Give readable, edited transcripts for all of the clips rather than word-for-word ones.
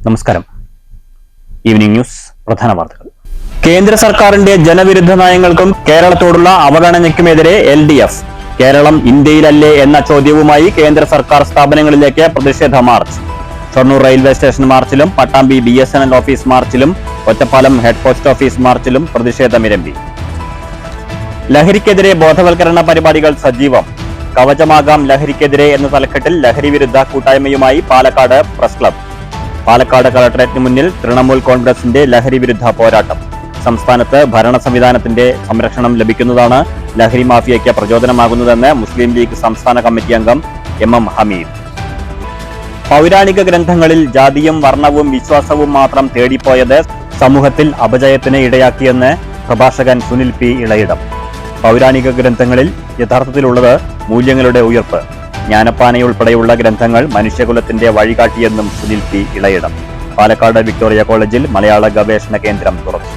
നമസ്കാരം. Evening news പ്രധാന വാർത്തകൾ. കേന്ദ്ര സർക്കാരിന്റെ ജനവിരുദ്ധ നയങ്ങൾക്കും കേരളത്തോടുള്ള അവഗണനയ്ക്കുമെതിരെ LDF. കേരളം ഇന്ത്യയിലല്ലേ എന്ന ചോദ്യവുമായി കേന്ദ്ര സർക്കാർ സ്ഥാപനങ്ങളിലേക്ക് പ്രതിഷേധ മാർച്ച്. ഷൊർണൂർ റെയിൽവേ സ്റ്റേഷൻ മാർച്ചിലും പട്ടാമ്പി BSNL ഓഫീസ് മാർച്ചിലും ഒറ്റപ്പാലം ഹെഡ് പോസ്റ്റ് ഓഫീസ് മാർച്ചിലും പ്രതിഷേധമിരമ്പി. ലഹരിക്കെതിരെ ബോധവൽക്കരണ പരിപാടികൾ സജീവം. കവചമാകാം ലഹരിക്കെതിരെ എന്ന തലക്കെട്ടിൽ ലഹരി വിരുദ്ധ കൂട്ടായ്മയുമായി പാലക്കാട് പ്രസ് ക്ലബ്. പാലക്കാട് കളക്ടറേറ്റിന് മുന്നിൽ തൃണമൂൽ കോൺഗ്രസിന്റെ ലഹരി വിരുദ്ധ പോരാട്ടം. സംസ്ഥാനത്ത് ഭരണ സംവിധാനത്തിന്റെ സംരക്ഷണം ലഭിക്കുന്നതാണ് ലഹരി മാഫിയയ്ക്ക് പ്രചോദനമാകുന്നതെന്ന് മുസ്ലിം ലീഗ് സംസ്ഥാന കമ്മിറ്റി അംഗം MM ഹമീദ്. പൗരാണിക ഗ്രന്ഥങ്ങളിൽ ജാതിയും വർണ്ണവും വിശ്വാസവും മാത്രം തേടിപ്പോയത് സമൂഹത്തിൽ അപജയത്തിന് ഇടയാക്കിയെന്ന് പ്രഭാഷകൻ സുനിൽ P. ഇളയിടം. പൗരാണിക ഗ്രന്ഥങ്ങളിൽ യഥാർത്ഥത്തിലുള്ളത് മൂല്യങ്ങളുടെ ഉയർപ്പ്. ജ്ഞാനപ്പാനയുൾപ്പെടെയുള്ള ഗ്രന്ഥങ്ങൾ മനുഷ്യകുലത്തിന്റെ വഴികാട്ടിയെന്നും സുനിൽ P. ഇളയിടം. പാലക്കാട് വിക്ടോറിയ കോളേജിൽ മലയാള ഗവേഷണ കേന്ദ്രം തുറന്നു.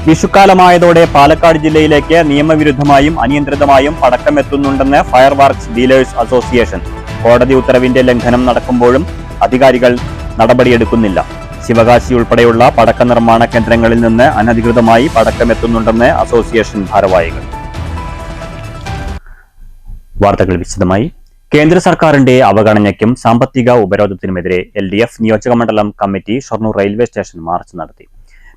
വിഷുക്കാലമായതോടെ പാലക്കാട് ജില്ലയിലേക്ക് നിയമവിരുദ്ധമായും അനിയന്ത്രിതമായും പടക്കമെത്തുന്നുണ്ടെന്ന് ഫയർ വർക്ക്സ് ഡീലേഴ്സ് അസോസിയേഷൻ. കോടതി ഉത്തരവിന്റെ ലംഘനം നടക്കുമ്പോഴും അധികാരികൾ നടപടിയെടുക്കുന്നില്ല. ശിവകാശി ഉൾപ്പെടെയുള്ള പടക്ക നിർമ്മാണ കേന്ദ്രങ്ങളിൽ നിന്ന് അനധികൃതമായി പടക്കമെത്തുന്നുണ്ടെന്ന് അസോസിയേഷൻ ഭാരവാഹികൾ. വാർത്തകൾ വിശദമായി. കേന്ദ്ര സർക്കാരിന്റെ അവഗണനയ്ക്കും സാമ്പത്തിക ഉപരോധത്തിനുമെതിരെ LDF നിയോജകമണ്ഡലം committee Shoranur railway station March നടത്തി.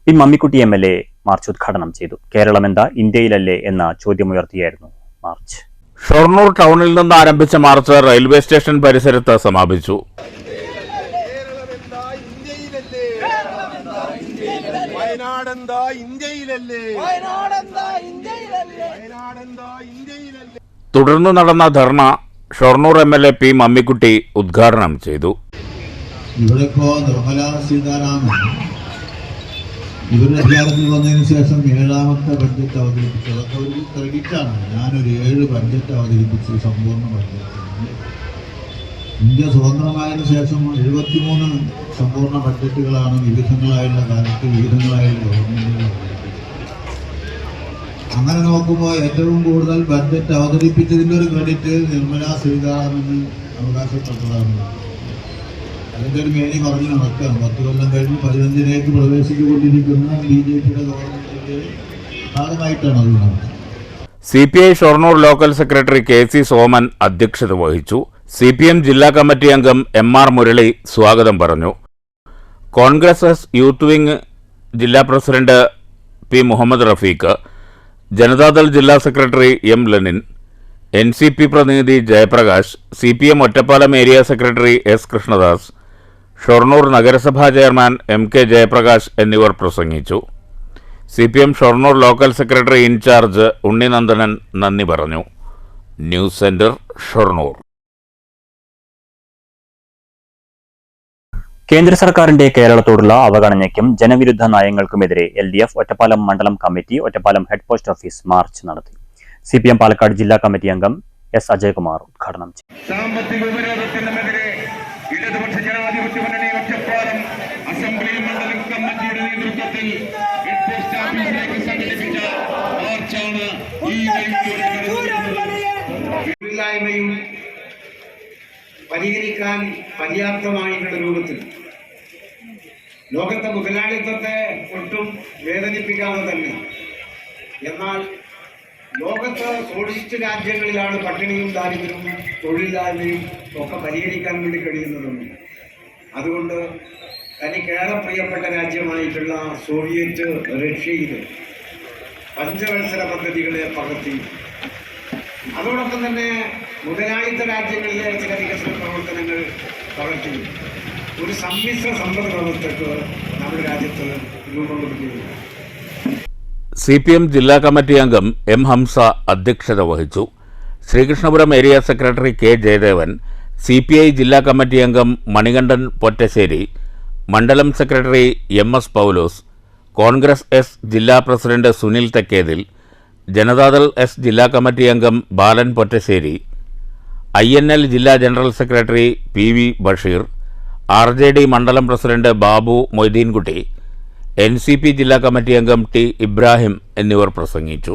P. മമ്മിക്കുട്ടി MLA മാർച്ച് ഉദ്ഘാടനം ചെയ്തു. കേരളമെന്താ ഇന്ത്യയിലല്ലേ എന്ന ചോദ്യമുയർത്തിയായിരുന്നു മാർച്ച്. ഷൊർണൂർ ടൗണിൽ നിന്ന് ആരംഭിച്ച മാർച്ച് റെയിൽവേ സ്റ്റേഷൻ പരിസരത്ത് സമാപിച്ചു. തുടർന്ന് നടന്ന ധർണ ഷൊർണൂർ MLA P. മമ്മിക്കുട്ടി ഉദ്ഘാടനം ചെയ്തു. ഇവിടെ നിർമ്മല സീതാരാമൻ ഇവരുടെ അധികാരത്തിൽ വന്നതിന് ശേഷം 7ാമത്തെ ബഡ്ജറ്റ് അവതരിപ്പിച്ചു. അതൊക്കെ ഒരു ക്രെഡിറ്റാണ്. ഞാനൊരു 7 ബഡ്ജറ്റ് അവതരിപ്പിച്ചു, സമ്പൂർണ്ണ ബഡ്ജറ്റ്. ഇന്ത്യ സ്വതന്ത്രമായതിനു ശേഷം 73 സമ്പൂർണ്ണ ബഡ്ജറ്റുകളാണ് വിവിധങ്ങളായുള്ള കാലത്ത് വിവിധങ്ങളായുള്ള ഗവൺമെന്റുകൾ അവതരിപ്പിച്ചത്. അങ്ങനെ നോക്കുമ്പോൾ ഏറ്റവും കൂടുതൽ ബഡ്ജറ്റ് അവതരിപ്പിച്ചതിൻ്റെ ഒരു ക്രെഡിറ്റ് നിർമ്മല സീതാരാമന് അവകാശപ്പെട്ടതാണ്. അതിൻ്റെ ഒരു മേനി പറഞ്ഞു നടക്കുകയാണ്. 10 കൊല്ലം കഴിഞ്ഞ് 15ലേക്ക് പ്രവേശിച്ചുകൊണ്ടിരിക്കുന്ന BJPയുടെ ഗവൺമെന്റിന്റെ ഭാഗമായിട്ടാണ് അത് നടന്നത്. CPI Shoranur local secretary KC Soman അധ്യക്ഷത വഹിച്ചു. CPM ജില്ലാ കമ്മിറ്റി അംഗം MR മുരളി സ്വാഗതം പറഞ്ഞു. കോൺഗ്രസ് യൂത്ത് വിംഗ് ജില്ലാ പ്രസിഡന്റ് P. മുഹമ്മദ് റഫീഖ്, ജനതാദൾ ജില്ലാ സെക്രട്ടറി M. ലെനിൻ, NCP പ്രതിനിധി Jayaprakash, CPM Ottapalam area secretary S. Krishnadas, Shoranur നഗരസഭാ ചെയർമാൻ MK ജയപ്രകാശ് എന്നിവർ പ്രസംഗിച്ചു. CPM ഷൊർണൂർ ലോക്കൽ സെക്രട്ടറി ഇൻചാർജ് ഉണ്ണിനന്ദനൻ നന്ദി പറഞ്ഞു. News centre Shoranur. കേന്ദ്ര സർക്കാരിന്റെ കേരളത്തോടുള്ള അവഗണനയ്ക്കും ജനവിരുദ്ധ നയങ്ങൾക്കുമെതിരെ LDF ഒറ്റപ്പാലം മണ്ഡലം committee Ottapalam head post office march നടത്തി. CPM പാലക്കാട് ജില്ലാ കമ്മിറ്റി അംഗം S. അജയ്കുമാർ ഉദ്ഘാടനം ചെയ്തു. സാമ്പത്തിക ഉപരോധത്തിനുമെതിരെ ഇടതുപക്ഷ ജനാധിപത്യ മുന്നണി ഒറ്റപ്പാലം അസംബ്ലി മണ്ഡലം കമ്മിറ്റിയുടെ നേതൃത്വത്തിൽ ഹെഡ് പോസ്റ്റ് ഓഫീസിലേക്ക് സംഘടിപ്പിച്ച മാർച്ചാണ് ഈ തൊഴിലില്ലായ്മയും പരിഹരിക്കാൻ പര്യാപ്തമായിട്ടുള്ള രൂപത്തിൽ ലോകത്തെ മുതലാളിത്തത്തെ ഒട്ടും വേദനിപ്പിക്കാതെ തന്നെ, എന്നാൽ ലോകത്ത് സോഷ്യലിസ്റ്റ് രാജ്യങ്ങളിലാണ് പട്ടിണിയും ദാരിദ്ര്യവും തൊഴിലില്ലായ്മയും ഒക്കെ പരിഹരിക്കാൻ വേണ്ടി കഴിയുന്നതെന്ന്. അതുകൊണ്ട് തനിക്കേറെ പ്രിയപ്പെട്ട രാജ്യമായിട്ടുള്ള സോവിയറ്റ് റഷ്യയിൽ പഞ്ചവത്സര പദ്ധതികളെ പകർത്തി, അതോടൊപ്പം തന്നെ മുതലാളിത്ത രാജ്യങ്ങളിലെ ചില വികസന പ്രവർത്തനങ്ങൾ പകർത്തി ഒരു സമ്മിശ്ര സമ്പദ് വ്യവസ്ഥയ്ക്ക് നമ്മുടെ രാജ്യത്ത് രൂപം കൊടുക്കുകയാണ്. CPM ജില്ലാ കമ്മിറ്റി അംഗം M. ഹംസ അധ്യക്ഷത വഹിച്ചു. Sreekrishnapuram area secretary K. Jayadevan, CPI ജില്ലാ കമ്മിറ്റി അംഗം മണികണ്ഠൻ പൊറ്റശ്ശേരി, മണ്ഡലം സെക്രട്ടറി MS. പൗലോസ്, കോൺഗ്രസ് S ജില്ലാ പ്രസിഡന്റ് സുനിൽ തെക്കേതിൽ, ജനതാദൾ S ജില്ലാ കമ്മിറ്റി അംഗം ബാലൻ പൊറ്റശ്ശേരി, INL ജില്ലാ general secretary PV. Basheer, RJD മണ്ഡലം പ്രസിഡന്റ് ബാബു മൊയ്തീൻകുട്ടി, NCP ജില്ലാ കമ്മിറ്റി അംഗം T. ഇബ്രാഹിം എന്നിവർ പ്രസംഗിച്ചു.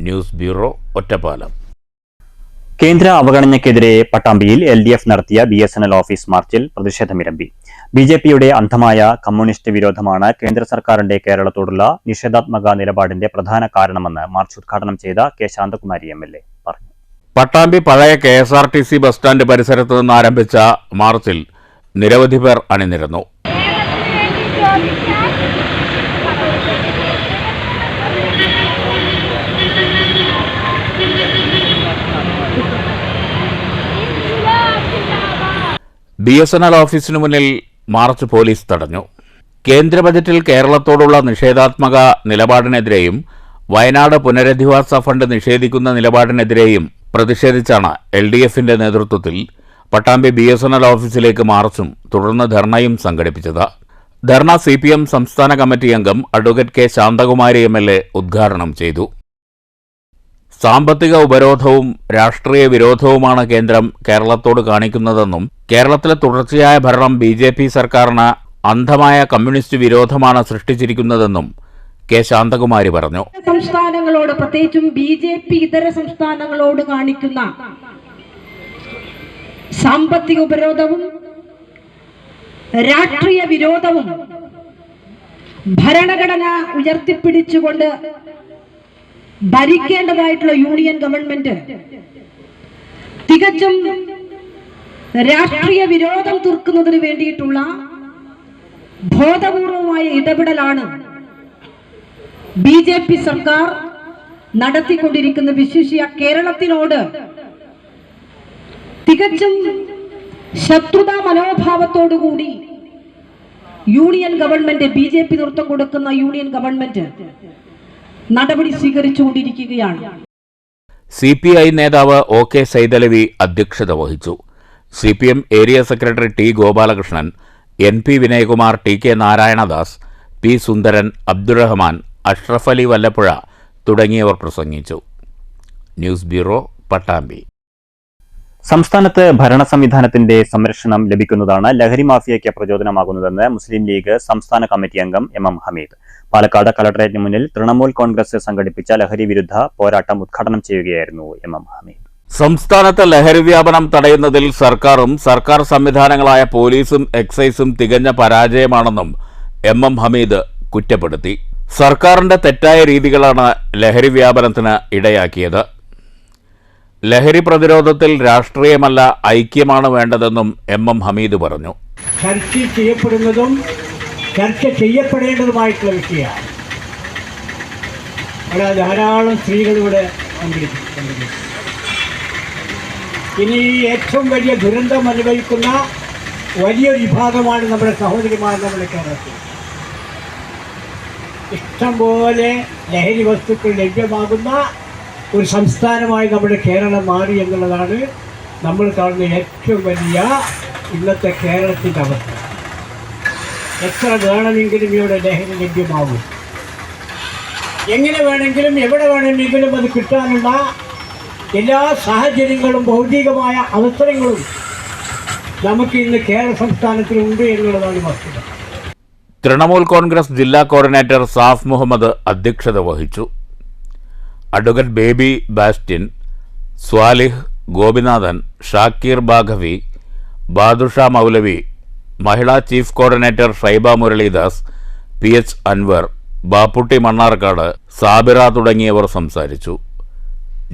News bureau Ottapalam. കേന്ദ്ര അവഗണനയ്ക്കെതിരെ പട്ടാമ്പിയിൽ LDF നടത്തിയ BSNL ഓഫീസ് മാർച്ചിൽ പ്രതിഷേധമിരമ്പി. BJPയുടെ അന്ധമായ കമ്മ്യൂണിസ്റ്റ് വിരോധമാണ് കേന്ദ്ര സർക്കാരിന്റെ കേരളത്തോടുള്ള നിഷേധാത്മക നിലപാടിന്റെ പ്രധാന കാരണമെന്ന് മാർച്ച് ഉദ്ഘാടനം ചെയ്ത K. ശാന്തകുമാരി MLA പറഞ്ഞു. പട്ടാമ്പി പഴയ KSRTC ബസ് സ്റ്റാൻഡ് പരിസരത്ത് നിന്ന് ആരംഭിച്ച മാർച്ചിൽ നിരവധി പേർ അണിനിരന്നു. BSNL ഓഫീസിനു മുന്നിൽ മാർച്ച് പോലീസ് തടഞ്ഞു. കേന്ദ്ര ബജറ്റിൽ കേരളത്തോടുള്ള നിഷേധാത്മക നിലപാടിനെതിരെയും വയനാട് പുനരധിവാസ ഫണ്ട് നിഷേധിക്കുന്ന നിലപാടിനെതിരെയും പ്രതിഷേധിച്ചാണ് LDFന്റെ നേതൃത്വത്തിൽ പട്ടാമ്പി BSNL ഓഫീസിലേക്ക് മാർച്ചും തുടർന്ന് ധർണയും സംഘടിപ്പിച്ചത്. ധർണ CPM സംസ്ഥാന കമ്മിറ്റി അംഗം അഡ്വക്കേറ്റ് K. ശാന്തകുമാരി MLA ഉദ്ഘാടനം ചെയ്തു. സാമ്പത്തിക ഉപരോധവും രാഷ്ട്രീയ വിരോധവുമാണ് കേന്ദ്രം കേരളത്തോട് കാണിക്കുന്നതെന്നും കേരളത്തിലെ തുടർച്ചയായ ഭരണം BJP സർക്കാരിന് അന്ധമായ കമ്മ്യൂണിസ്റ്റ് വിരോധമാണ് സൃഷ്ടിച്ചിരിക്കുന്നതെന്നും K. ശാന്തകുമാരി പറഞ്ഞു. സംസ്ഥാനങ്ങളോട് പ്രത്യേകിച്ചും BJP ഇതര സംസ്ഥാനങ്ങളോട് കാണിക്കുന്ന സാമ്പത്തിക ഉപരോധവും രാഷ്ട്രീയ വിരോധവും ഭരണഘടന ഉയർത്തിപ്പിടിച്ചുകൊണ്ട് ഭരിക്കേണ്ടതായിട്ടുള്ള യൂണിയൻ ഗവൺമെന്റ് തികച്ചും രാഷ്ട്രീയ വിരോധം തീർക്കുന്നതിന് വേണ്ടിയിട്ടുള്ള ബോധപൂർവമായ ഇടപെടലാണ് BJP സർക്കാർ നടത്തിക്കൊണ്ടിരിക്കുന്ന. വിശേഷിയ കേരളത്തിനോട് തികച്ചും ശത്രുതാ മനോഭാവത്തോടുകൂടി യൂണിയൻ ഗവൺമെന്റ് BJP നേതൃത്വം കൊടുക്കുന്ന യൂണിയൻ ഗവൺമെന്റ് നടപടി സ്വീകരിച്ചുകൊണ്ടിരിക്കുകയാണ്. CPI നേതാവ് OK സൈദലവി അധ്യക്ഷത വഹിച്ചു. CPM area secretary T. Gopalakrishnan, NP Vinayakumar, TK Narayanadas, P. സുന്ദരൻ, അബ്ദുറഹ്മാൻ, അഷ്റഫ് അലി വല്ലപ്പുഴ തുടങ്ങിയവർ പ്രസംഗിച്ചു. News bureau, Pattambi. സംസ്ഥാനത്ത് ഭരണ സംവിധാനത്തിന്റെ സംരക്ഷണം ലഭിക്കുന്നതാണ് ലഹരി മാഫിയയ്ക്ക് പ്രചോദനമാകുന്നതെന്ന് മുസ്ലിം ലീഗ് സംസ്ഥാന കമ്മിറ്റി അംഗം MM ഹമീദ് പാലക്കാട് കളക്ടറേറ്റിന് മുന്നിൽ തൃണമൂൽ കോൺഗ്രസ് സംഘടിപ്പിച്ച ലഹരി വിരുദ്ധ പോരാട്ടം ഉദ്ഘാടനം ചെയ്യുകയായിരുന്നു MM ഹമീദ്. സംസ്ഥാനത്തെ ലഹരി വ്യാപനം തടയുന്നതിൽ സർക്കാരും സർക്കാർ സംവിധാനങ്ങളായ പോലീസും എക്സൈസും തികഞ്ഞ പരാജയമാണെന്നും MM ഹമീദ് കുറ്റപ്പെടുത്തി. സർക്കാരിന്റെ തെറ്റായ രീതികളാണ് ലഹരി വ്യാപനത്തിന് ഇടയാക്കിയത്. ലഹരി പ്രതിരോധത്തിൽ രാഷ്ട്രീയമല്ല ഐക്യമാണ് വേണ്ടതെന്നും MM ഹമീദ് പറഞ്ഞു. ചർച്ച ചെയ്യപ്പെടുന്നതും ചർച്ച ചെയ്യപ്പെടേണ്ടതുമായിട്ടുള്ള വിഷയമാണ്. അവിടെ ധാരാളം സ്ത്രീകളിവിടെ പങ്കെടുക്കുന്നു. ഇനി ഏറ്റവും വലിയ ദുരന്തം അനുഭവിക്കുന്ന വലിയൊരു വിഭാഗമാണ് നമ്മുടെ സഹോദരിമാർ നമ്മുടെ കേരളത്തിൽ. ഇഷ്ടംപോലെ ലഹരി വസ്തുക്കൾ ലഭ്യമാകുന്ന ഒരു സംസ്ഥാനമായി നമ്മുടെ കേരളം മാറി എന്നുള്ളതാണ് നമ്മൾ കാണുന്ന ഏറ്റവും വലിയ ഇന്നത്തെ കേരളത്തിൻ്റെ അവസ്ഥ. എത്ര വേണമെങ്കിലും ഇവിടെ ലഹരി ലഭ്യമാകും. എങ്ങനെ വേണമെങ്കിലും എവിടെ വേണമെങ്കിലും അത് കിട്ടാനുള്ള എല്ലാ സാഹചര്യങ്ങളും ഭൗതികമായ അവസരങ്ങളും നമുക്ക് ഇന്ന് കേരള സംസ്ഥാനത്തിലുണ്ട് എന്നുള്ളതാണ് വസ്തുത. തൃണമൂൽ കോൺഗ്രസ് ജില്ലാ കോർഡിനേറ്റർ സാഫ് മുഹമ്മദ് അധ്യക്ഷത വഹിച്ചു. അഡ്വക്കേറ്റ് ബേബി ബാസ്റ്റിൻ, സ്വാലിഹ്, ഗോപിനാഥൻ, ഷാക്കീർ ബാഘവി, ബാദുഷ മൗലവി, മഹിളാ chief coordinator Shaiba Muralidas, PH Anwar, Bapputty Mannarkkad, Sabira തുടങ്ങിയവർ സംസാരിച്ചു.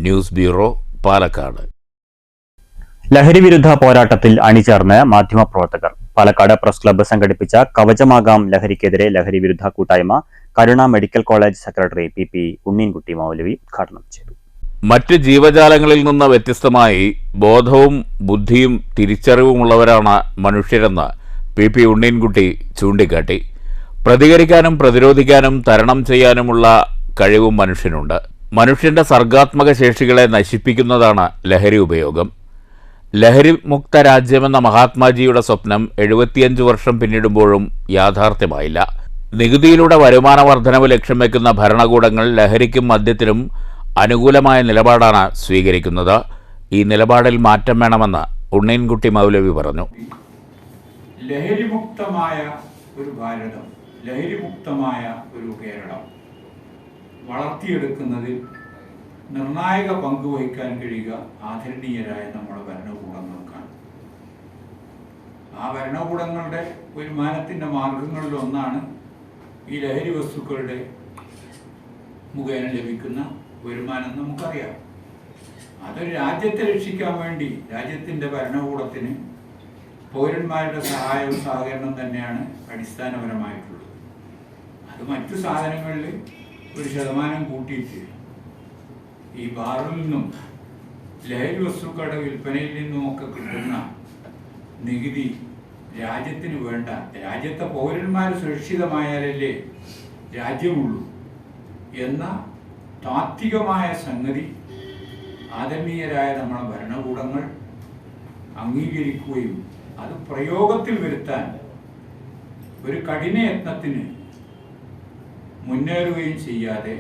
News bureau, Palakkad. ലഹരി വിരുദ്ധ പോരാട്ടത്തിൽ അണിചേർന്ന് മാധ്യമപ്രവർത്തകർ. പാലക്കാട് പ്രസ് ക്ലബ്ബ് സംഘടിപ്പിച്ച കവചമാകാം ലഹരിക്കെതിരെ ലഹരി വിരുദ്ധ കൂട്ടായ്മ Karuna medical college secretary PP Unneenkutty Maulavi ഉദ്ഘാടനം ചെയ്തു. മറ്റ് ജീവജാലങ്ങളിൽ നിന്ന് വ്യത്യസ്തമായി ബോധവും ബുദ്ധിയും തിരിച്ചറിവുമുള്ളവരാണ് മനുഷ്യരെന്ന് PP ഉണ്ണീൻകുട്ടി ചൂണ്ടിക്കാട്ടി. പ്രതികരിക്കാനും പ്രതിരോധിക്കാനും തരണം ചെയ്യാനുമുള്ള കഴിവും മനുഷ്യനുണ്ട്. മനുഷ്യന്റെ സർഗാത്മക ശേഷികളെ നശിപ്പിക്കുന്നതാണ് ലഹരി ഉപയോഗം. ലഹരി മുക്ത രാജ്യമെന്ന മഹാത്മാജിയുടെ സ്വപ്നം 75 വർഷം പിന്നിടുമ്പോഴും യാഥാർത്ഥ്യമായില്ല. നികുതിയിലൂടെ വരുമാന വർധനവ് ലക്ഷ്യം വയ്ക്കുന്ന ഭരണകൂടങ്ങൾ ലഹരിക്കും മദ്യത്തിനും അനുകൂലമായ നിലപാടാണ് സ്വീകരിക്കുന്നത്. ഈ നിലപാടിൽ മാറ്റം വേണമെന്ന് ഉണ്ണീൻകുട്ടി മൗലവി പറഞ്ഞു. ലഹരിമുക്തമായ ഒരു ഭാരതം, ലഹരിമുക്തമായ ഒരു കേരളം വളർത്തിയെടുക്കുന്നതിൽ നിർണായക പങ്ക് വഹിക്കാൻ കഴിയുക ആദരണീയരായ നമ്മുടെ ഭരണകൂടങ്ങൾക്കാണ്. ആ ഭരണകൂടങ്ങളുടെ വരുമാനത്തിൻ്റെ മാർഗങ്ങളിലൊന്നാണ് ഈ ലഹരി വസ്തുക്കളുടെ മുഖേന ലഭിക്കുന്ന വരുമാനം നമുക്കറിയാം. അതൊരു രാജ്യത്തെ രക്ഷിക്കാൻ വേണ്ടി രാജ്യത്തിൻ്റെ ഭരണകൂടത്തിന് പൗരന്മാരുടെ സഹായവും സഹകരണം തന്നെയാണ് അടിസ്ഥാനപരമായിട്ടുള്ളത്. അത് മറ്റു സാധനങ്ങളിൽ ഒരു ശതമാനം കൂട്ടിയിട്ട് ഈ ബാറിൽ നിന്നും ലഹരി വസ്തുക്കളുടെ വിൽപ്പനയിൽ നിന്നുമൊക്കെ കിട്ടുന്ന നികുതി രാജ്യത്തിന് വേണ്ട, രാജ്യത്തെ പൗരന്മാർ സുരക്ഷിതമായാലല്ലേ രാജ്യമുള്ളൂ എന്ന താത്വികമായ സംഗതി ആദരണീയരായ നമ്മുടെ ഭരണകൂടങ്ങൾ അംഗീകരിക്കുകയും അത് പ്രയോഗത്തിൽ വരുത്താൻ ഒരു കഠിന യത്നത്തിന് മുന്നേറുകയും ചെയ്യാതെ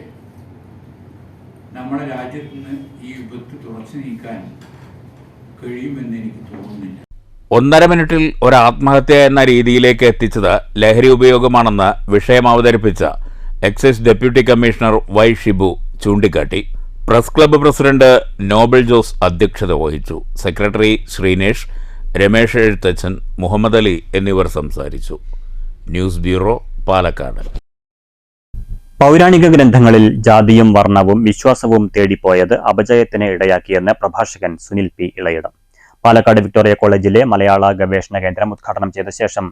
നമ്മുടെ രാജ്യത്ത് നിന്ന് ഈ വിപത്ത് തുടച്ചു നീക്കാൻ കഴിയുമെന്ന് എനിക്ക് തോന്നുന്നില്ല. 1.5 മിനിറ്റിൽ ഒരു ആത്മഹത്യ എന്ന രീതിയിലേക്ക് എത്തിച്ചത് ലഹരി ഉപയോഗമാണെന്ന് വിഷയം അവതരിപ്പിച്ച excise deputy commissioner Y Shibu ചൂണ്ടിക്കാട്ടി. Press club president Nobel Jose അധ്യക്ഷത വഹിച്ചു. സെക്രട്ടറി ശ്രീനേഷ്, രമേശ് എഴുത്തച്ഛൻ, മുഹമ്മദ് അലി എന്നിവർ സംസാരിച്ചു. News bureau, Palakkad. പൗരാണിക ഗ്രന്ഥങ്ങളിൽ ജാതിയും വർണ്ണവും വിശ്വാസവും തേടിപ്പോയത് അപജയത്തിന് ഇടയാക്കിയെന്ന് പ്രഭാഷകൻ സുനിൽ പി ഇളയിടം. പാലക്കാട് വിക്ടോറിയ കോളേജിലെ മലയാള ഗവേഷണ കേന്ദ്രം ഉദ്ഘാടനം ചെയ്ത ശേഷം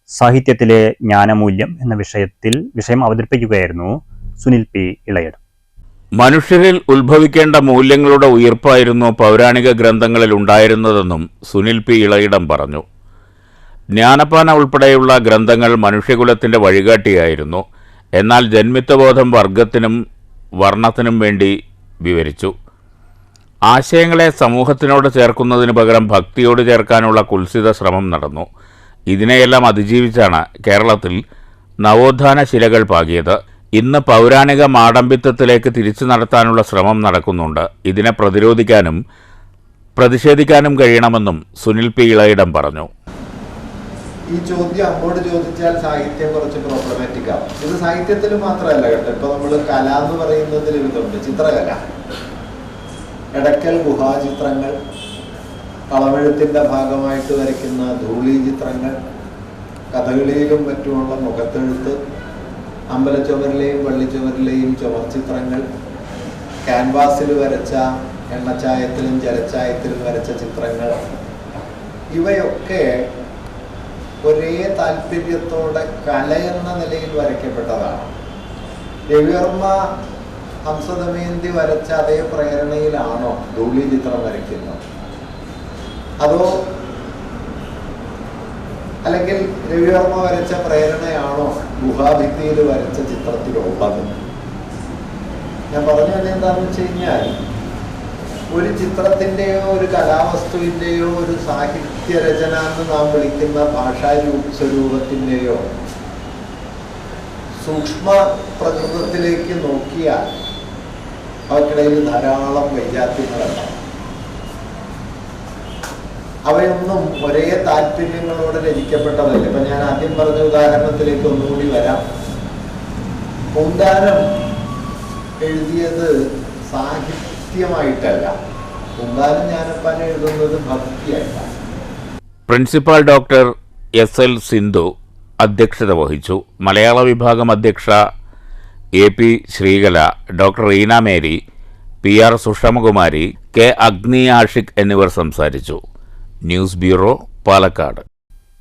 സാഹിത്യത്തിലെ ജ്ഞാനമൂല്യം എന്ന വിഷയം അവതരിപ്പിക്കുകയായിരുന്നു സുനിൽ പി ഇളയിടം. മനുഷ്യരിൽ ഉത്ഭവിക്കേണ്ട മൂല്യങ്ങളുടെ ഉയിർപ്പായിരുന്നു പൗരാണിക ഗ്രന്ഥങ്ങളിൽ ഉണ്ടായിരുന്നതെന്നും സുനിൽ പി ഇളയിടം പറഞ്ഞു. ജ്ഞാനപ്പാന ഉൾപ്പെടെയുള്ള ഗ്രന്ഥങ്ങൾ മനുഷ്യകുലത്തിന്റെ വഴികാട്ടിയായിരുന്നു. എന്നാൽ ജന്മിത്വബോധം വർഗത്തിനും വർണ്ണത്തിനും വേണ്ടി വിവരിച്ചു. ആശയങ്ങളെ സമൂഹത്തിനോട് ചേർക്കുന്നതിന് പകരം ഭക്തിയോട് ചേർക്കാനുള്ള കുൽസിത ശ്രമം നടന്നു. ഇതിനെയെല്ലാം അതിജീവിച്ചാണ് കേരളത്തിൽ നവോത്ഥാന ശിലകൾ പാകിയത്. ഇന്ന് പൗരാണിക മാടമ്പിത്വത്തിലേക്ക് തിരിച്ചു നടത്താനുള്ള ശ്രമം നടക്കുന്നുണ്ട്. ഇതിനെ പ്രതിരോധിക്കാനും പ്രതിഷേധിക്കാനും കഴിയണമെന്നും സുനിൽ പി ഇളയിടം പറഞ്ഞു. ഈ ചോദ്യം അങ്ങോട്ട് ചോദിച്ചാൽ സാഹിത്യം കുറച്ച് പ്രോബ്ലമാറ്റിക് ആവും. ഇത് സാഹിത്യത്തിൽ മാത്രമല്ല കേട്ടോ. ഇപ്പൊ നമ്മൾ കല എന്ന് പറയുന്നതിൽ ഇതുണ്ട്. ചിത്രകല, എടക്കൽ ഗുഹാചിത്രങ്ങൾ, കളമെഴുത്തിന്റെ ഭാഗമായിട്ട് വരയ്ക്കുന്ന ധൂളി ചിത്രങ്ങൾ, കഥകളിയിലും മറ്റുമുള്ള മുഖത്തെഴുത്ത്, അമ്പലച്ചുവരിലെയും പള്ളിച്ചുവരിലെയും ചുമർചിത്രങ്ങൾ, ക്യാൻവാസിൽ വരച്ച എണ്ണച്ചായത്തിലും ജലച്ചായത്തിലും വരച്ച ചിത്രങ്ങൾ, ഇവയൊക്കെ ഒരേ താല്പര്യത്തോടെ കല എന്ന നിലയിൽ വരയ്ക്കപ്പെട്ടതാണ്. രവിവർമ്മ ഹംസദമയന്തി വരച്ച അതേ പ്രേരണയിലാണോ ധൂളി ചിത്രം വരയ്ക്കുന്നത്? അതോ അല്ലെങ്കിൽ രവിവർമ്മ വരച്ച പ്രേരണയാണോ ഗുഹാഭിത്തിയിൽ വരച്ച ചിത്രത്തിലുള്ളത്? ഞാൻ പറഞ്ഞു തന്നെ എന്താണെന്ന് വെച്ച് കഴിഞ്ഞാൽ, ഒരു ചിത്രത്തിൻ്റെയോ ഒരു കലാവസ്തുവിൻ്റെയോ ഒരു സാഹിത്യരചന എന്ന് നാം വിളിക്കുന്ന ഭാഷാ സ്വരൂപത്തിൻ്റെയോ സൂക്ഷ്മ പ്രകൃതത്തിലേക്ക് നോക്കിയാൽ അവയ്ക്കിടയിൽ ധാരാളം വൈജാത്യങ്ങളുണ്ടാവും. അവയൊന്നും ഒരേ താല്പര്യങ്ങളോട് രചിക്കപ്പെട്ടതല്ല. ഇപ്പൊ ഞാൻ ആദ്യം പറഞ്ഞ ഉദാഹരണത്തിലേക്ക് ഒന്നുകൂടി വരാം. പൂന്താനം എഴുതിയത് സാഹിത്യമായിട്ടല്ല, പൂന്താനം ജ്ഞാനപ്പാൻ എഴുതുന്നത് ഭക്തിയായിട്ടാണ്. Principal doctor S L. സിന്ധു അധ്യക്ഷത വഹിച്ചു. മലയാള വിഭാഗം അധ്യക്ഷ A P. Sreekala, doctor Reena Mary, P R. Sushamakumari, K. Agni Ashiq എന്നിവർ സംസാരിച്ചു. News bureau, Palakkad.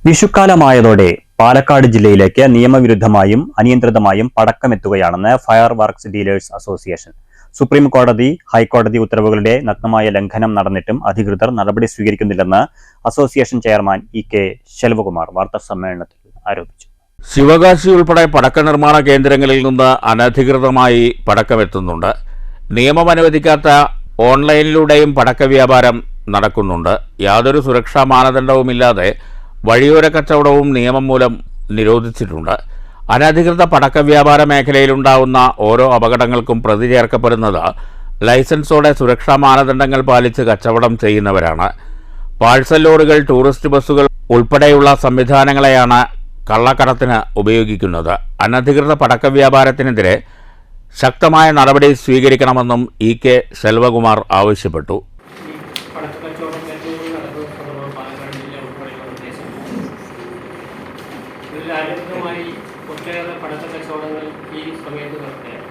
വിഷുക്കാലമായതോടെ പാലക്കാട് ജില്ലയിലേക്ക് നിയമവിരുദ്ധമായും അനിയന്ത്രിതമായും പടക്കമെത്തുകയാണെന്ന് fireworks dealers association. Supreme കോടതി, ഹൈക്കോടതി ഉത്തരവുകളുടെ നഗ്നമായ ലംഘനം നടന്നിട്ടും അധികൃതർ നടപടി സ്വീകരിക്കുന്നില്ലെന്ന് അസോസിയേഷൻ ചെയർമാൻ ഇ.കെ. ശെൽവകുമാർ വാർത്താസമ്മേളനത്തിൽ ആരോപിച്ചു. ശിവകാശി ഉൾപ്പെടെ പടക്ക നിർമ്മാണ കേന്ദ്രങ്ങളിൽ നിന്ന് അനധികൃതമായി പടക്കമെത്തുന്നുണ്ട്. നിയമം അനുവദിക്കാത്ത ഓൺലൈനിലൂടെയും പടക്ക വ്യാപാരം നടക്കുന്നുണ്ട്. യാതൊരു സുരക്ഷാ മാനദണ്ഡവുമില്ലാതെ വഴിയോര കച്ചവടവും നിയമം മൂലം നിരോധിച്ചിട്ടുണ്ട്. അനധികൃത പടക്ക വ്യാപാര മേഖലയിലുണ്ടാവുന്ന ഓരോ അപകടങ്ങൾക്കും പ്രതി ചേർക്കപ്പെടുന്നത് ലൈസൻസോടെ സുരക്ഷാ മാനദണ്ഡങ്ങൾ പാലിച്ച് കച്ചവടം ചെയ്യുന്നവരാണ്. പാഴ്സൽ ലോറികൾ, ടൂറിസ്റ്റ് ബസ്സുകൾ ഉൾപ്പെടെയുള്ള സംവിധാനങ്ങളെയാണ് കള്ളക്കടത്തിന് ഉപയോഗിക്കുന്നത്. അനധികൃത പടക്ക വ്യാപാരത്തിനെതിരെ ശക്തമായ നടപടി സ്വീകരിക്കണമെന്നും EK സെൽവകുമാർ ആവശ്യപ്പെട്ടു. പടക്കക്കച്ചവടം ഏറ്റവും നടക്കുന്ന പാലക്കാട് ജില്ല ഉൾപ്പെടെയുള്ള പ്രദേശങ്ങളിൽ ഇതിൽ ആരോഗ്യമായി ഒട്ടേറെ പടക്കക്കച്ചവടങ്ങൾ ഈ സമയത്ത് നടത്തുകയാണ്.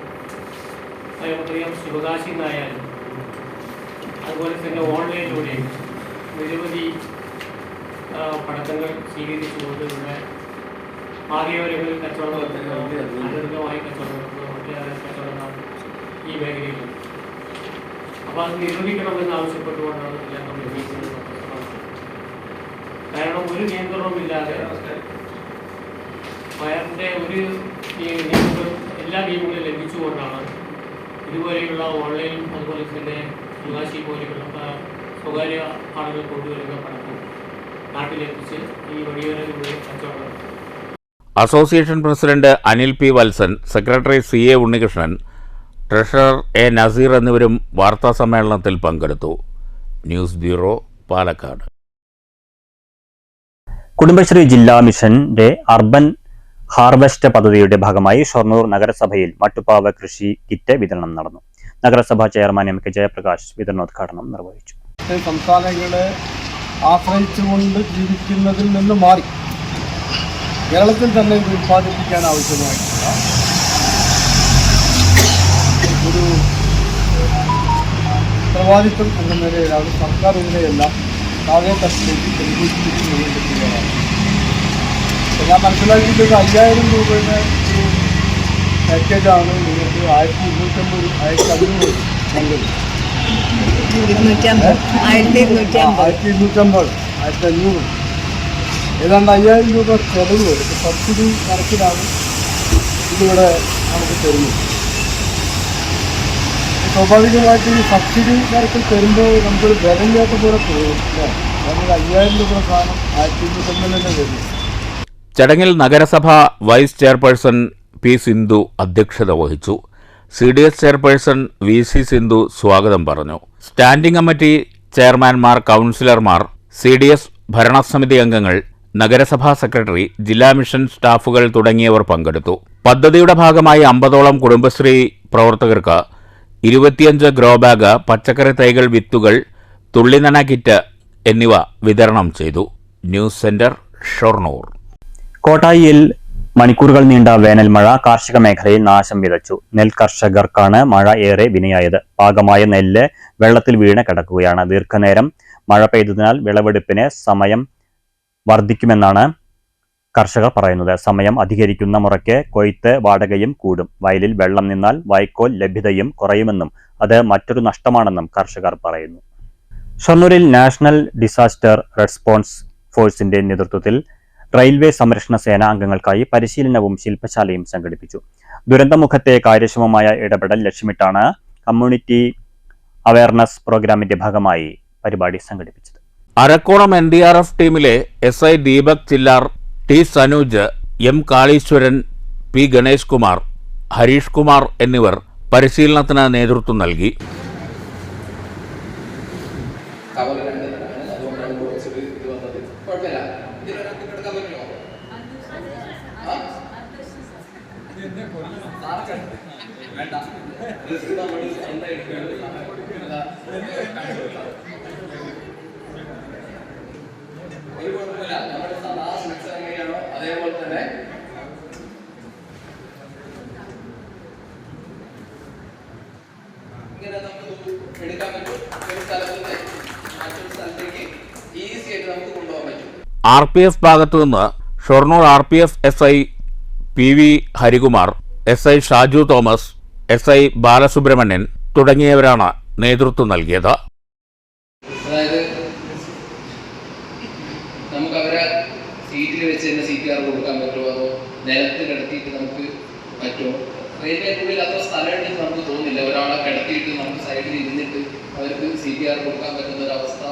നമുക്കറിയാം, ശിവകാശി നായാലും അതുപോലെ തന്നെ ഓൺലൈനിലൂടെ നിരവധി പടക്കങ്ങൾ സ്വീകരിച്ചുകൊണ്ട് ഇവിടെ ആദ്യവരങ്ങളിൽ കച്ചവടം നടത്തുന്നത്, അനധികൃതമായി കച്ചവടം നടത്തുന്നത് ഒട്ടേറെ കച്ചവടങ്ങൾ ഈ മേഖലയിലുണ്ട്. അപ്പോൾ അത് നിരോധിക്കണമെന്ന് ആവശ്യപ്പെട്ടുകൊണ്ടാണ് എല്ലാ കമ്മിറ്റിയും. കാരണം ഒരു നിയന്ത്രണവുമില്ലാതെ ഫയറിൻ്റെ ഒരു നിയമങ്ങളും എല്ലാ നിയമങ്ങളും ലംഘിച്ചുകൊണ്ടാണ് ഇതുപോലെയുള്ള ഓൺലൈൻ അതുപോലെ തന്നെ ശിവകാശി പോലെയുള്ള സ്വകാര്യ ആളുകൾ കൊണ്ടുവരുന്ന പണക്കും നാട്ടിലെത്തിച്ച് ഈ വഴിയോരങ്ങളിലൂടെ കച്ചവടം. Association president Anil P. Valsan, secretary CA Unnikrishnan, treasurer A. Naseer എന്നിവരും വാർത്താസമ്മേളനത്തിൽ പങ്കെടുത്തു. News bureau, Palakkad. കുടുംബശ്രീ ജില്ലാ മിഷന്റെ അർബൻ ഹാർവെസ്റ്റ് പദ്ധതിയുടെ ഭാഗമായി ഷൊർണൂർ നഗരസഭയിൽ മട്ടുപ്പാവ് കൃഷി കിറ്റ് വിതരണം നടന്നു. നഗരസഭാ ചെയർമാൻ MK ജയപ്രകാശ് വിതരണോദ്ഘാടനം നിർവഹിച്ചു. സംസ്ഥാനങ്ങളെ ആശ്രയിച്ചുകൊണ്ട് ജീവിക്കുന്നതിൽ നിന്ന് മാറി കേരളത്തിൽ തന്നെ ഇത് ഉൽപ്പാദിപ്പിക്കാൻ ആവശ്യമായിട്ടുള്ള ഒരു ഉത്തരവാദിത്വം എന്ന നിലയിലാണ് സർക്കാർ ഇതിനെയെല്ലാം താഴെ തട്ടിലേക്ക് പരിപോഷിപ്പിക്കുന്നതാണ്. ഞാൻ മനസ്സിലാക്കിയിട്ടത് 5000 രൂപയുടെ ഒരു പാക്കേജാണ് നിങ്ങൾക്ക് 1250 1250 ഏതാണ്ട് 5000 രൂപ ചെലവ് സബ്സിഡി കണക്കിലാണ് ഇതിവിടെ നമുക്ക് തരുന്നത്. സ്വാഭാവികമായിട്ട് ഈ സബ്സിഡി കണക്കിൽ തരുമ്പോൾ നമുക്കൊരു വിലയില്ലാത്ത പോലെ തോന്നും. നമുക്ക് 5000 രൂപ സാധനം 1250 തന്നെ തരുന്നു. ചടങ്ങിൽ നഗരസഭ വൈസ് ചെയർപേഴ്സൺ P. സിന്ധു അധ്യക്ഷത വഹിച്ചു. CDS ചെയർപേഴ്സൺ VC സിന്ധു സ്വാഗതം പറഞ്ഞു. സ്റ്റാൻഡിംഗ് കമ്മിറ്റി ചെയർമാൻമാർ, കൗൺസിലർമാർ, CDS ഭരണസമിതി അംഗങ്ങൾ, നഗരസഭാ സെക്രട്ടറി, ജില്ലാ മിഷൻ സ്റ്റാഫുകൾ തുടങ്ങിയവർ പങ്കെടുത്തു. പദ്ധതിയുടെ ഭാഗമായി 50ഓളം കുടുംബശ്രീ പ്രവർത്തകർക്ക് 25 ഗ്രോ ബാഗ്, പച്ചക്കറി തൈകൾ, വിത്തുകൾ, തുള്ളിനന കിറ്റ് എന്നിവ വിതരണം ചെയ്തു. News centre, Shoranur. കോട്ടായിയിൽ മണിക്കൂറുകൾ നീണ്ട വേനൽ മഴ കാർഷിക മേഖലയിൽ നാശം വിതച്ചു. നെൽകർഷകർക്കാണ് മഴ ഏറെ വിനയായത്. പാകമായ നെല്ല് വെള്ളത്തിൽ വീണ് കിടക്കുകയാണ്. ദീർഘനേരം മഴ പെയ്തതിനാൽ വിളവെടുപ്പിന് സമയം വർദ്ധിക്കുമെന്നാണ് കർഷകർ പറയുന്നത്. സമയം അധികരിക്കുന്ന മുറയ്ക്ക് കൊയ്ത്ത് വാടകയും കൂടും. വയലിൽ വെള്ളം നിന്നാൽ വൈക്കോൽ ലഭ്യതയും കുറയുമെന്നും അത് മറ്റൊരു നഷ്ടമാണെന്നും കർഷകർ പറയുന്നു. ഷൊർണൂരിൽ നാഷണൽ ഡിസാസ്റ്റർ റെസ്പോൺസ് ഫോഴ്സിന്റെ നേതൃത്വത്തിൽ റെയിൽവേ സംരക്ഷണ സേന അംഗങ്ങൾക്കായി പരിശീലനവും ശില്പശാലയും സംഘടിപ്പിച്ചു. ദുരന്തമുഖത്തെ കാര്യക്ഷമമായ ഇടപെടൽ ലക്ഷ്യമിട്ടാണ് കമ്മ്യൂണിറ്റി അവയർനെസ് പ്രോഗ്രാമിന്റെ ഭാഗമായി പരിപാടി സംഘടിപ്പിച്ചത്. അരക്കോണം NDRF ടീമിലെ SI Deepak Chhillar, T. Sanooj, M. Kaleeswaran, P. Ganesh Kumar, Harish Kumar എന്നിവർ പരിശീലനത്തിന് നേതൃത്വം നൽകി. അതേപോലെ തന്നെ ഇങ്ങനെ നമുക്ക് എടുക്കാൻ പറ്റും. ഒരു സ്ഥലത്ത് നിന്ന് മറ്റൊരു സ്ഥലത്തേക്ക് ഈസി ആയിട്ട് നമുക്ക് കൊണ്ടുപോകാൻ പറ്റും. RPF ഭാഗത്തുനിന്ന് Shoranur RPF SI PV Harikumar, SI Shaju Thomas, SI Balasubramanian തുടങ്ങിയവരാണ് നേതൃത്വം നൽകിയത്. അതായത് നമുക്ക് അവരെ സീറ്റിൽ വെച്ച് തന്നെ CPR കൊടുക്കാൻ പറ്റുമോ, അതോ നിലത്ത് കിടത്തിയിട്ട് നമുക്ക് പറ്റുമോ? റെയിൽവേൻ്റെ ഉള്ളിൽ അത്ര സ്ഥലമുണ്ടെന്ന് നമുക്ക് തോന്നുന്നില്ല. ഒരാളെ കിടത്തിയിട്ട് നമുക്ക് സൈഡിൽ ഇരുന്നിട്ട് അവർക്ക് CPR കൊടുക്കാൻ പറ്റുന്ന ഒരവസ്ഥ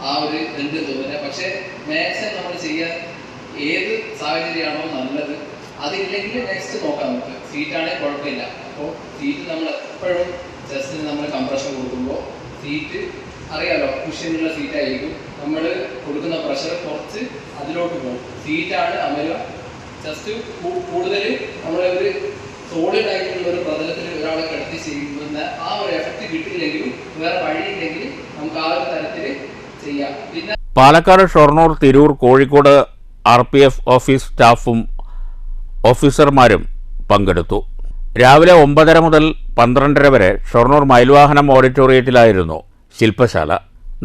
ആ ഒരു ഇതുണ്ട് തോന്നില്ല. പക്ഷേ മാക്സിമം നമ്മൾ ചെയ്യാൻ ഏത് സാഹചര്യമാണോ നല്ലത്, അതില്ലെങ്കിൽ നെക്സ്റ്റ് നോക്കാം. നമുക്ക് സീറ്റാണെങ്കിൽ കുഴപ്പമില്ല. അപ്പോൾ സീറ്റ് നമ്മൾ എപ്പോഴും ജസ്റ്റിന് നമ്മൾ കംപ്രഷൻ കൊടുക്കുമ്പോൾ സീറ്റ് അറിയാലോ, കുഷ്യനുള്ള സീറ്റായിരിക്കും. നമ്മൾ കൊടുക്കുന്ന പ്രഷർ കുറച്ച് അതിലോട്ട് പോകും. സീറ്റാണ് അമരുക. ജസ്റ്റ് കൂടുതൽ നമ്മളൊരു സോളിഡ് ആയിട്ടുള്ള ഒരു പ്രതലത്തിൽ ഒരാളെ കിടത്തി ചെയ്യുന്ന ആ ഒരു എഫക്റ്റ് കിട്ടിയില്ലെങ്കിലും വേറെ വഴിയില്ലെങ്കിൽ നമുക്ക് ആ ഒരു തരത്തിൽ ചെയ്യാം. പിന്നെ പാലക്കാട്, ഷൊർണൂർ, തിരൂർ, കോഴിക്കോട് RPF ഓഫീസ് സ്റ്റാഫും ഓഫീസർമാരും പങ്കെടുത്തു. രാവിലെ 9:30 മുതൽ 12:30 വരെ ഷൊർണൂർ മയിൽവാഹനം ഓഡിറ്റോറിയത്തിലായിരുന്നു ശില്പശാല.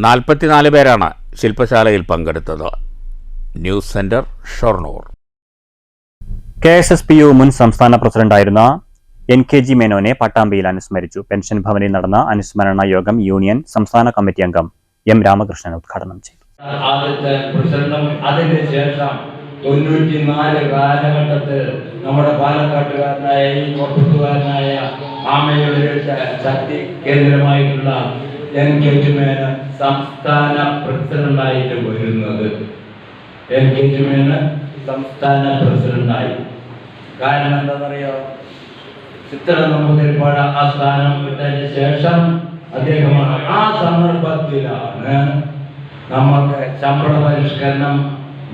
44 പേരാണ് ശില്പശാലയിൽ പങ്കെടുത്തത്. News centre, Shoranur. KSSPU മുൻ സംസ്ഥാന പ്രസിഡന്റായിരുന്ന NKG മേനോനെ പട്ടാമ്പിയിൽ അനുസ്മരിച്ചു. പെൻഷൻ ഭവനിൽ നടന്ന അനുസ്മരണ യോഗം യൂണിയൻ സംസ്ഥാന കമ്മിറ്റി അംഗം M. രാമകൃഷ്ണൻ ഉദ്ഘാടനം ചെയ്തു. ആദ്യത്തെ പ്രസിഡന്റും അതിന് ശേഷം 94 കാലഘട്ടത്തിൽ നമ്മുടെ പാലക്കാട്ടുകാരനായ ഈ കൊട്ടത്തുകാരനായ ആമയുടെ ശക്തി കേന്ദ്രമായിട്ടുള്ള NKG മേനോൻ സംസ്ഥാന പ്രസിഡന്റായിട്ട് വരുന്നത്. NKG മേനോൻ സംസ്ഥാന പ്രസിഡന്റായി. കാരണം എന്താണെന്നറിയോ? ചിത്ര നമ്പൂതിരിപ്പാട് ആ സ്ഥാനം വിട്ടതിന് ശേഷം അദ്ദേഹമാണ്. ആ സന്ദർഭത്തിലാണ് നമുക്ക് ശമ്പള പരിഷ്കരണം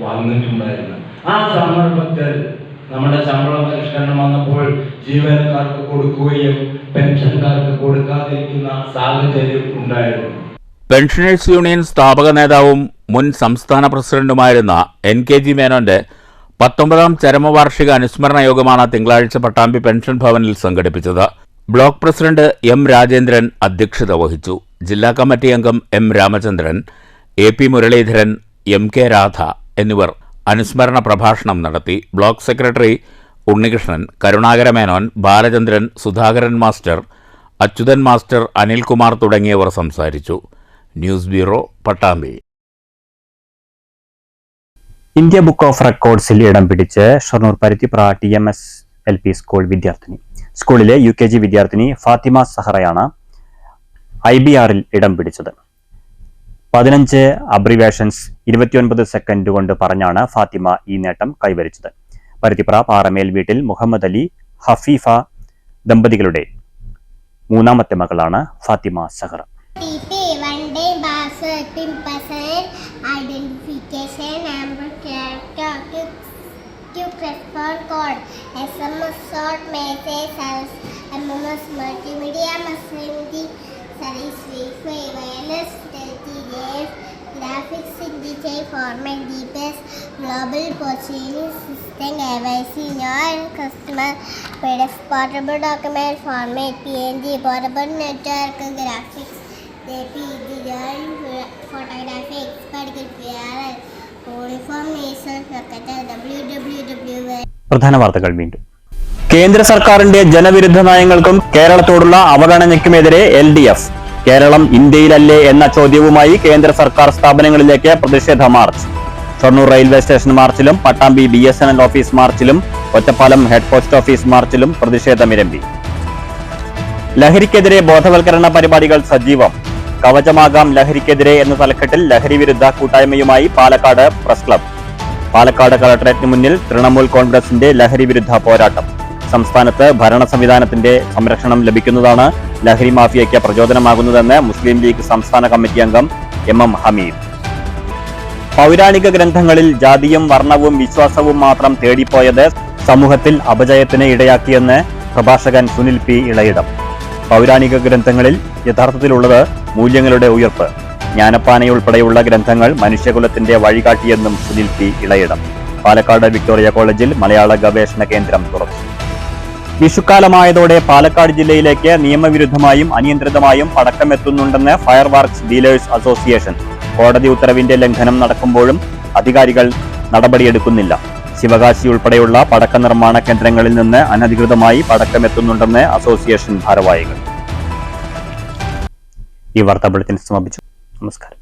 വന്നിട്ടുണ്ടായിരുന്നത്. ആ സന്ദർഭത്തിൽ നമ്മുടെ ശമ്പള പരിഷ്കരണം വന്നപ്പോൾ ജീവനക്കാർക്ക് കൊടുക്കുകയും പെൻഷൻകാർക്ക് കൊടുക്കാതിരിക്കുന്ന സാഹചര്യം ഉണ്ടായിരുന്നു. പെൻഷനേഴ്സ് യൂണിയൻ സ്ഥാപക നേതാവും മുൻ സംസ്ഥാന പ്രസിഡന്റുമായിരുന്ന NKG മേനോന്റെ 19ാം ചരമവാർഷിക അനുസ്മരണ യോഗമാണ് തിങ്കളാഴ്ച പട്ടാമ്പി പെൻഷൻ ഭവനിൽ സംഘടിപ്പിച്ചത്. Block president M. രാജേന്ദ്രൻ അധ്യക്ഷത വഹിച്ചു. ജില്ലാ കമ്മിറ്റി അംഗം M. Ramachandran, AP Muraleedharan, MK Radha എന്നിവർ അനുസ്മരണ പ്രഭാഷണം നടത്തി. Block secretary Unnikrishnan, Karunakara Menon, Balachandran, Sudhakaran master, Achuthan master, Anilkumar തുടങ്ങിയവർ സംസാരിച്ചു. News bureau, Pattambi. India book of റെക്കോർഡ്സിൽ ഇടം പിടിച്ച് Shoranur Paruthipra TMS LP school വിദ്യാർത്ഥിനി. സ്കൂളിലെ UKG വിദ്യാർത്ഥിനി ഫാത്തിമ സഹറയാണ് IBRൽ ഇടം പിടിച്ചത്. 15 അബ്രിവേഷൻസ് 29 സെക്കൻഡ് കൊണ്ട് പറഞ്ഞാണ് ഫാത്തിമ ഈ നേട്ടം കൈവരിച്ചത്. പരുത്തിപ്ര പാറമേൽ വീട്ടിൽ മുഹമ്മദ് അലി ഹഫീഫ ദമ്പതികളുടെ 3ാമത്തെ മകളാണ് Fathima Zahra. Graphics Signature Format DPS Global Purchasing System KYC Your Customer PDF Portable Document Format PNG Portable Network Graphics Digital Photography Expert PRL Uniform Nation www. പ്രധാന വാർത്തകൾ വീണ്ടും. കേന്ദ്ര സർക്കാരിന്റെ ജനവിരുദ്ധ നയങ്ങൾക്കും കേരളത്തോടുള്ള അവഗണനയ്ക്കുമെതിരെ LDF. കേരളം ഇന്ത്യയിലല്ലേ എന്ന ചോദ്യവുമായി കേന്ദ്ര സർക്കാർ സ്ഥാപനങ്ങളിലേക്ക് പ്രതിഷേധ മാർച്ച്. ഷൊർണൂർ റെയിൽവേ സ്റ്റേഷൻ മാർച്ചിലും പട്ടാമ്പി BSNL ഓഫീസ് മാർച്ചിലും ഒറ്റപ്പാലം ഹെഡ് പോസ്റ്റ് ഓഫീസ് മാർച്ചിലും പ്രതിഷേധമിരമ്പി. ലഹരിക്കെതിരെ ബോധവൽക്കരണ പരിപാടികൾ സജീവം. കവചമാകാം ലഹരിക്കെതിരെ എന്ന തലക്കെട്ടിൽ ലഹരി വിരുദ്ധ കൂട്ടായ്മയുമായി പാലക്കാട് പ്രസ് ക്ലബ്. പാലക്കാട് കളക്ടറേറ്റിന് മുന്നിൽ തൃണമൂൽ കോൺഗ്രസിന്റെ ലഹരി വിരുദ്ധ പോരാട്ടം. സംസ്ഥാനത്ത് ഭരണ സംവിധാനത്തിന്റെ സംരക്ഷണം ലഭിക്കുന്നതാണ് ലഹരി മാഫിയയ്ക്ക് പ്രചോദനമാകുന്നതെന്ന് മുസ്ലിം ലീഗ് സംസ്ഥാന കമ്മിറ്റി അംഗം MM ഹമീദ്. പൗരാണിക ഗ്രന്ഥങ്ങളിൽ ജാതിയും വർണ്ണവും വിശ്വാസവും മാത്രം തേടിപ്പോയത് സമൂഹത്തിൽ അപജയത്തിന് ഇടയാക്കിയെന്ന് പ്രഭാഷകൻ സുനിൽ P. ഇളയിടം. പൗരാണിക ഗ്രന്ഥങ്ങളിൽ യഥാർത്ഥത്തിലുള്ളത് മൂല്യങ്ങളുടെ ഉയർപ്പ്. ജ്ഞാനപ്പാനയുൾപ്പെടെയുള്ള ഗ്രന്ഥങ്ങൾ മനുഷ്യകുലത്തിന്റെ വഴികാട്ടിയെന്നും സുനിൽ P. ഇളയിടം. പാലക്കാട് വിക്ടോറിയ കോളേജിൽ മലയാള ഗവേഷണ കേന്ദ്രം തുറന്നു. വിഷുക്കാലമായതോടെ പാലക്കാട് ജില്ലയിലേക്ക് നിയമവിരുദ്ധമായും അനിയന്ത്രിതമായും പടക്കമെത്തുന്നുണ്ടെന്ന് ഫയർ വർക്ക്സ് ഡീലേഴ്സ് അസോസിയേഷൻ. കോടതി ഉത്തരവിന്റെ ലംഘനം നടക്കുമ്പോഴും അധികാരികൾ നടപടിയെടുക്കുന്നില്ല. ശിവകാശി ഉൾപ്പെടെയുള്ള പടക്ക നിർമ്മാണ കേന്ദ്രങ്ങളിൽ നിന്ന് അനധികൃതമായി പടക്കമെത്തുന്നുണ്ടെന്ന് അസോസിയേഷൻ ഭാരവാഹികൾ. ഈ വാർത്താ ബുള്ളറ്റിൻ സമാപിച്ചു. നമസ്കാരം.